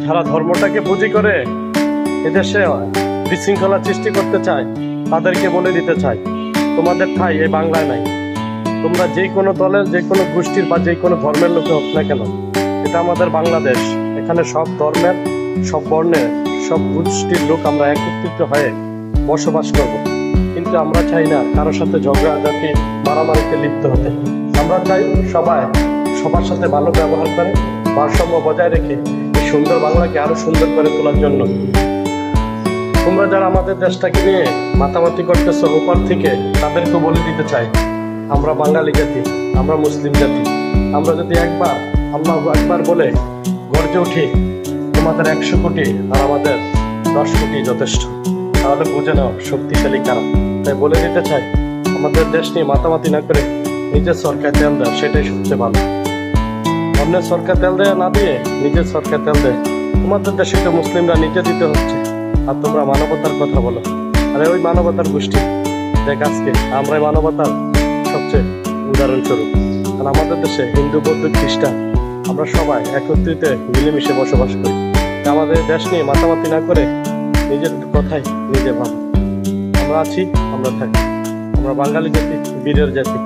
যারা ধর্মটাকে পুঁজি করে এদেশে বিশৃঙ্খলা সৃষ্টি করতে চায়, তাদেরকে বলে দিতে চাই, তোমাদের ঠাঁই এই বাংলায় নাই। তোমরা যে কোনো দলের, যে কোনো গোষ্ঠীর বা যে কোনো ধর্মের লোক হোক না কেন, এটা আমাদের বাংলাদেশ। এখানে সব ধর্মের, সব বর্ণের, সব গোষ্ঠীর লোক আমরা একত্রিত হয়ে বসবাস করব। কিন্তু আমরা চাই না কারোর সাথে ঝগড়াঝাটি, মারামারিতে লিপ্ত হতে। আমরা চাই সবাই সবার সাথে ভালো ব্যবহার করে, ভারসাম্য বজায় রেখে এই সুন্দর বাংলাকে আরো সুন্দর করে তোলার জন্য। তোমরা যারা আমাদের দেশটাকে নিয়ে মাতামাতি করতেছো ওপার থেকে, তাদেরকে বলে দিতে চাই, আমরা বাঙালি জাতি, আমরা মুসলিম জাতি। আমরা যদি একবার আল্লাহু আকবার বলে গর্জে উঠি, তোমাদের 100 কোটি আর আমাদের 10 কোটি যথেষ্ট। তাহলে বুঝে নাও শক্তিশালী কারণ। তাই বলে দিতে চাই, আমাদের দেশ নিয়ে মাতামাতি না করে নিজের সরকার তেল দেয়, সেটাই সবচেয়ে ভালো। অন্যের সরকার তেল দেয় না দিয়ে নিজের সরকার তেল দেয়। তোমাদের দেশে তো মুসলিমরা নিজে দিতে হচ্ছে, আর তোমরা মানবতার কথা বলো। আরে ওই মানবতার গোষ্ঠী দেখ, আজকে আমরাই মানবতার সবচেয়ে উদাহরণস্বরূপ। কারণ আমাদের দেশে হিন্দু, বৌদ্ধ, খ্রিস্টান আমরা সবাই একত্রিত মিলেমিশে বসবাস করি। আমাদের দেশ নিয়ে মাতামাতি না করে নিজের কথাই নিজে ভাবো। আমরা আছি, আমরা থাকি, আমরা বাঙালি জাতি, বীরের জাতি।